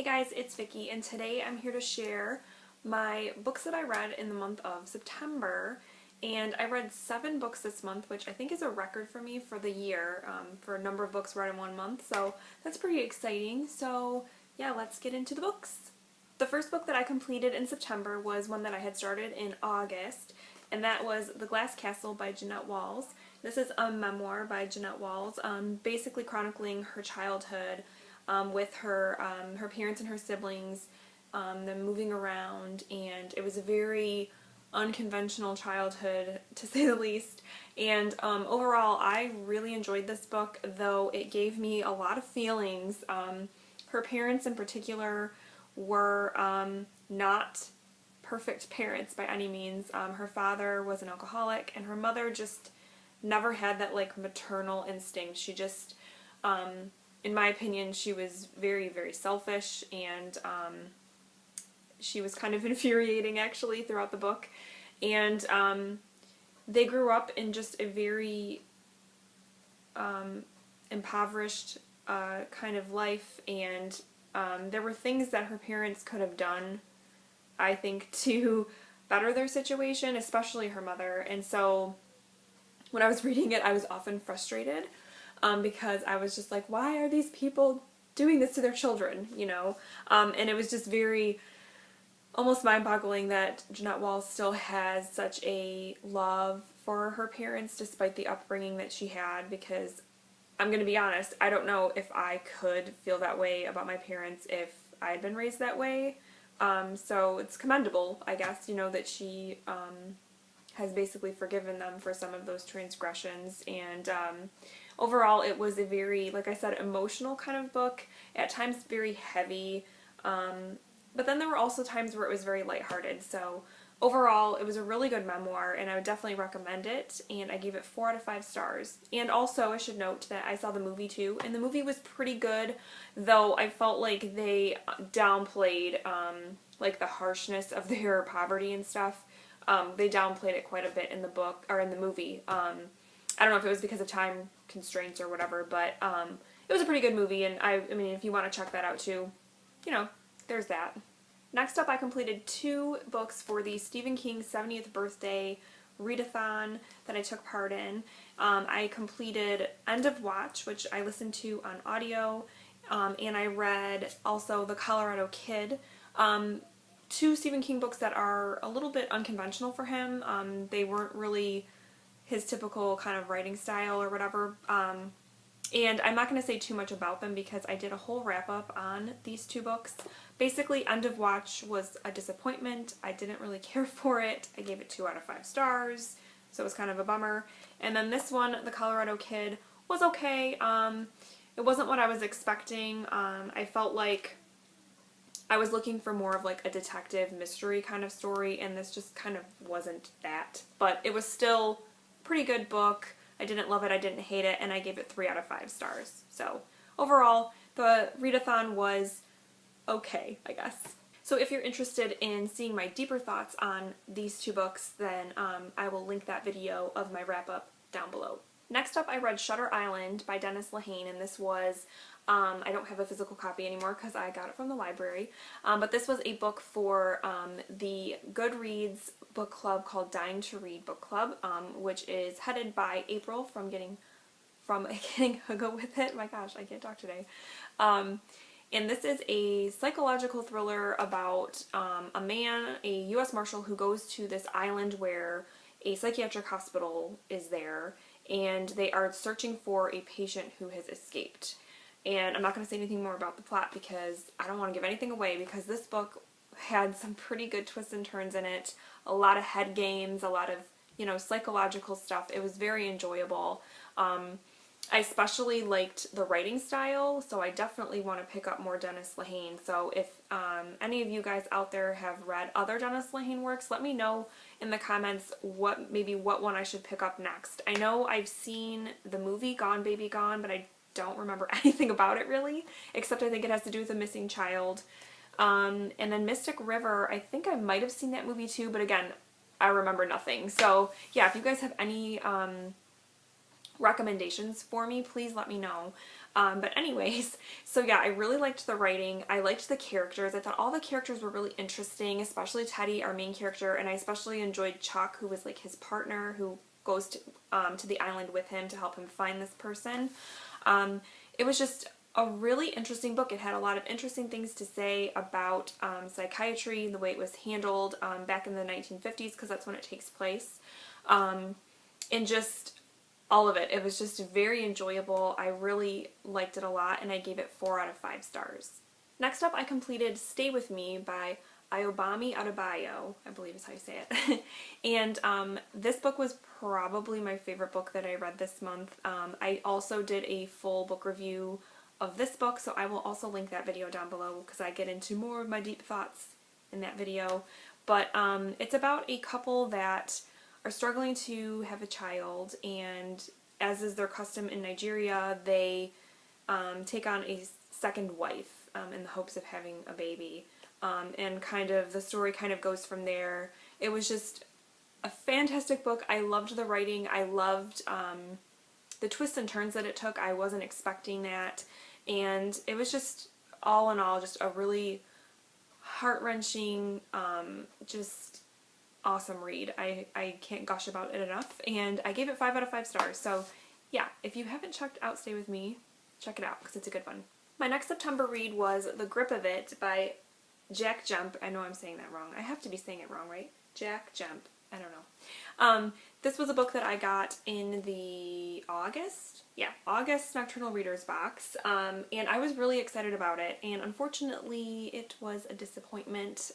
Hey guys, it's Vicky, and today I'm here to share my books that I read in the month of September. And I read 7 books this month, which I think is a record for me for the year, for a number of books read in one month, so that's pretty exciting. So yeah, let's get into the books. The first book that I completed in September was one that I had started in August, and that was The Glass Castle by Jeanette Walls. This is a memoir by Jeanette Walls, basically chronicling her childhood, with her parents and her siblings, them moving around, and it was a very unconventional childhood, to say the least. And overall, I really enjoyed this book, though it gave me a lot of feelings. Her parents in particular were not perfect parents by any means. Her father was an alcoholic, and her mother just never had that like maternal instinct. She just, in my opinion, she was very, very selfish, and she was kind of infuriating actually throughout the book. And they grew up in just a very impoverished kind of life, and there were things that her parents could have done, I think, to better their situation, especially her mother. And so when I was reading it, I was often frustrated, because I was just like, why are these people doing this to their children, you know? And it was just very, almost mind-boggling that Jeanette Walls still has such a love for her parents despite the upbringing that she had, because I'm going to be honest, I don't know if I could feel that way about my parents if I had been raised that way. So it's commendable, I guess, you know, that she has basically forgiven them for some of those transgressions. And overall, it was a very, like I said, emotional kind of book, at times very heavy, but then there were also times where it was very lighthearted. So overall, it was a really good memoir, and I would definitely recommend it, and I gave it 4 out of 5 stars. And also, I should note that I saw the movie too, and the movie was pretty good, though I felt like they downplayed like the harshness of their poverty and stuff. They downplayed it quite a bit in the book, or in the movie. I don't know if it was because of time constraints or whatever, but it was a pretty good movie, and I mean, if you want to check that out too, you know, there's that. Next up, I completed 2 books for the Stephen King 70th birthday readathon that I took part in. I completed End of Watch, which I listened to on audio, and I read also The Colorado Kid. 2 Stephen King books that are a little bit unconventional for him. They weren't really his typical kind of writing style or whatever. And I'm not going to say too much about them because I did a whole wrap-up on these 2 books. Basically, End of Watch was a disappointment. I didn't really care for it. I gave it 2 out of 5 stars, so it was kind of a bummer. And then this one, The Colorado Kid, was okay. It wasn't what I was expecting. I felt like I was looking for more of like a detective mystery kind of story, and this just kind of wasn't that. But it was still a pretty good book. I didn't love it, I didn't hate it, and I gave it 3 out of 5 stars. So overall, the readathon was okay, I guess. So if you're interested in seeing my deeper thoughts on these 2 books, then I will link that video of my wrap-up down below. Next up, I read Shutter Island by Dennis Lehane, and this was, I don't have a physical copy anymore because I got it from the library, but this was a book for the Goodreads book club called Dying to Read book club, which is headed by April from Getting Hugga With It. My gosh, I can't talk today. And this is a psychological thriller about a man, a U.S. Marshal, who goes to this island where a psychiatric hospital is there, and they are searching for a patient who has escaped. And I'm not going to say anything more about the plot because I don't want to give anything away, because this book had some pretty good twists and turns in it, a lot of head games, a lot of, you know, psychological stuff. It was very enjoyable. I especially liked the writing style, so I definitely want to pick up more Dennis Lehane. So if any of you guys out there have read other Dennis Lehane works, let me know in the comments what one I should pick up next. I know I've seen the movie Gone Baby Gone, but I don't remember anything about it really, except I think it has to do with a missing child. And then Mystic River, I think I might have seen that movie too, but again, I remember nothing. So yeah, if you guys have any recommendations for me, please let me know. But anyways, so yeah, I really liked the writing. I liked the characters. I thought all the characters were really interesting, especially Teddy, our main character, and I especially enjoyed Chuck, who was like his partner, who goes to the island with him to help him find this person. It was just a really interesting book. It had a lot of interesting things to say about psychiatry, the way it was handled back in the 1950s, because that's when it takes place. And just all of it. It was just very enjoyable. I really liked it a lot, and I gave it 4 out of 5 stars. Next up, I completed Stay With Me by Ayobami Adebayo, I believe is how you say it. And this book was probably my favorite book that I read this month. I also did a full book review of this book, so I will also link that video down below because I get into more of my deep thoughts in that video. But it's about a couple that are struggling to have a child, and as is their custom in Nigeria, they take on a second wife in the hopes of having a baby. And kind of the story kind of goes from there. It was just a fantastic book. I loved the writing. I loved the twists and turns that it took. I wasn't expecting that. And it was just, all in all, just a really heart-wrenching, just awesome read. I can't gush about it enough, and I gave it 5 out of 5 stars. So yeah, if you haven't checked out Stay With Me, check it out because it's a good one. My next September read was The Grip of It by Jack Jump. I know I'm saying that wrong. I have to be saying it wrong, right? Jack Jump. I don't know. This was a book that I got in the August Nocturnal Readers box, and I was really excited about it, and unfortunately it was a disappointment.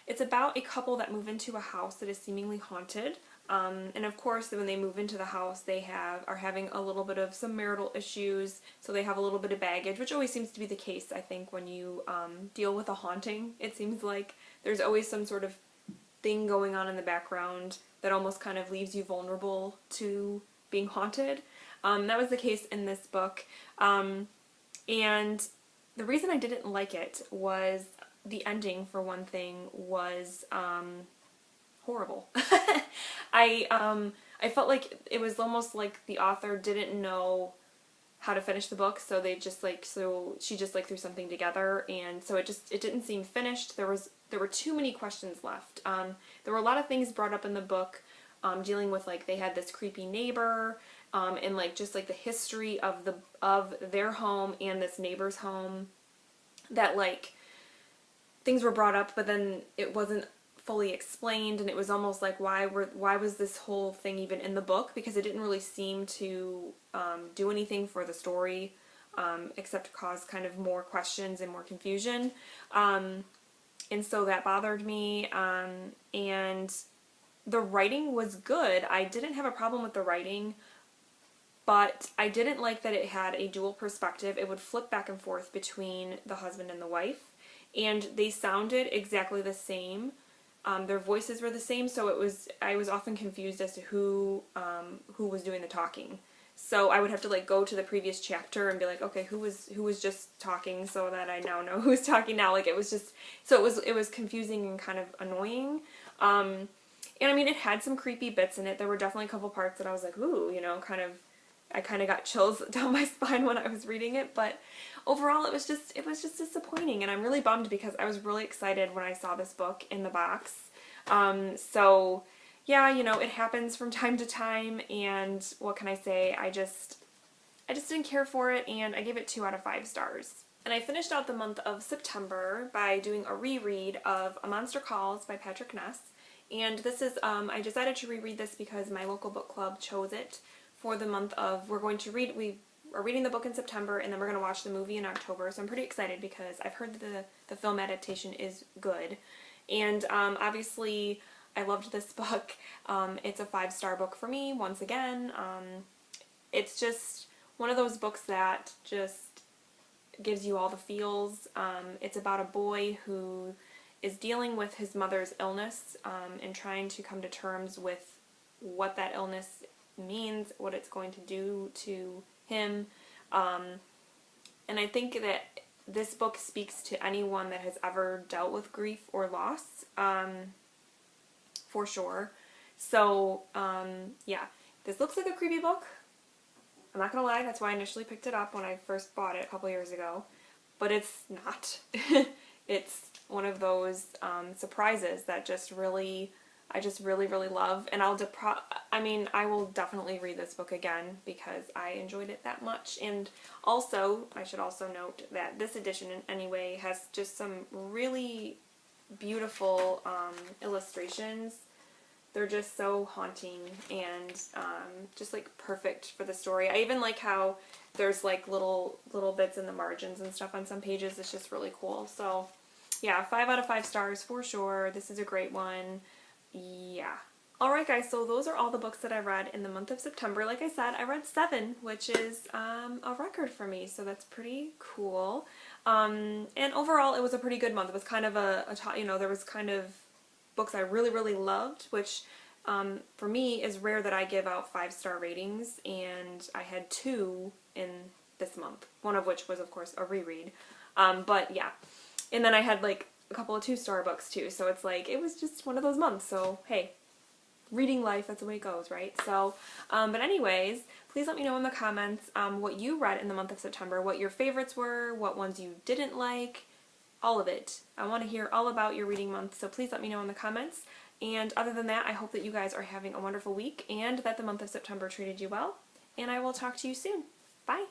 It's about a couple that move into a house that is seemingly haunted, and of course when they move into the house they are having a little bit of some marital issues, so they have a little bit of baggage, which always seems to be the case, I think, when you deal with a haunting. It seems like there's always some sort of thing going on in the background that almost kind of leaves you vulnerable to being haunted. That was the case in this book, and the reason I didn't like it was the ending, for one thing, was horrible. I felt like it was almost like the author didn't know how to finish the book, so she just like threw something together, and so it didn't seem finished. There were too many questions left. There were a lot of things brought up in the book, dealing with, like, they had this creepy neighbor, and like just like the history of their home and this neighbor's home, that like things were brought up, but then it wasn't fully explained, and it was almost like, why was this whole thing even in the book? Because it didn't really seem to do anything for the story, except cause kind of more questions and more confusion. And so that bothered me, and the writing was good. I didn't have a problem with the writing, but I didn't like that it had a dual perspective. It would flip back and forth between the husband and the wife, and they sounded exactly the same. Their voices were the same, so I was often confused as to who was doing the talking. So I would have to like go to the previous chapter and be like, okay, who was just talking, so that I now know who's talking now. Like, it was just, so it was confusing and kind of annoying. And I mean, it had some creepy bits in it. There were definitely a couple parts that I was like, ooh, you know, I kind of got chills down my spine when I was reading it, but overall it was just disappointing, and I'm really bummed because I was really excited when I saw this book in the box. So yeah, you know, it happens from time to time, and what can I say, I just didn't care for it, and I gave it 2 out of 5 stars. And I finished out the month of September by doing a reread of A Monster Calls by Patrick Ness, and this is, I decided to reread this because my local book club chose it for the month of, we are reading the book in September, and then we're going to watch the movie in October, so I'm pretty excited because I've heard that the film adaptation is good. And obviously I loved this book. It's a 5-star book for me, once again. It's just one of those books that just gives you all the feels. It's about a boy who is dealing with his mother's illness, and trying to come to terms with what that illness means, what it's going to do to him. And I think that this book speaks to anyone that has ever dealt with grief or loss, for sure. So, yeah, this looks like a creepy book. I'm not gonna lie, that's why I initially picked it up when I first bought it a couple years ago. But it's not. It's one of those surprises that I just really love. And I will definitely read this book again because I enjoyed it that much. And also, I should also note that this edition anyway has just some really beautiful illustrations. They're just so haunting and just like perfect for the story. I even like how there's like little bits in the margins and stuff on some pages. It's just really cool. So yeah, 5 out of 5 stars for sure. This is a great one. Yeah. Alright guys, so those are all the books that I read in the month of September. Like I said, I read 7, which is a record for me, so that's pretty cool. And overall, it was a pretty good month. It was kind of there was kind of books I really loved, which for me is rare that I give out 5-star ratings, and I had 2 in this month, one of which was of course a reread. But yeah, and then I had like a couple of 2-star books too, so it's like it was just one of those months. So hey, reading life, that's the way it goes, right? So but anyways, please let me know in the comments what you read in the month of September, what your favorites were, what ones you didn't like, all of it. I want to hear all about your reading month, so please let me know in the comments. And other than that, I hope that you guys are having a wonderful week and that the month of September treated you well. And I will talk to you soon. Bye!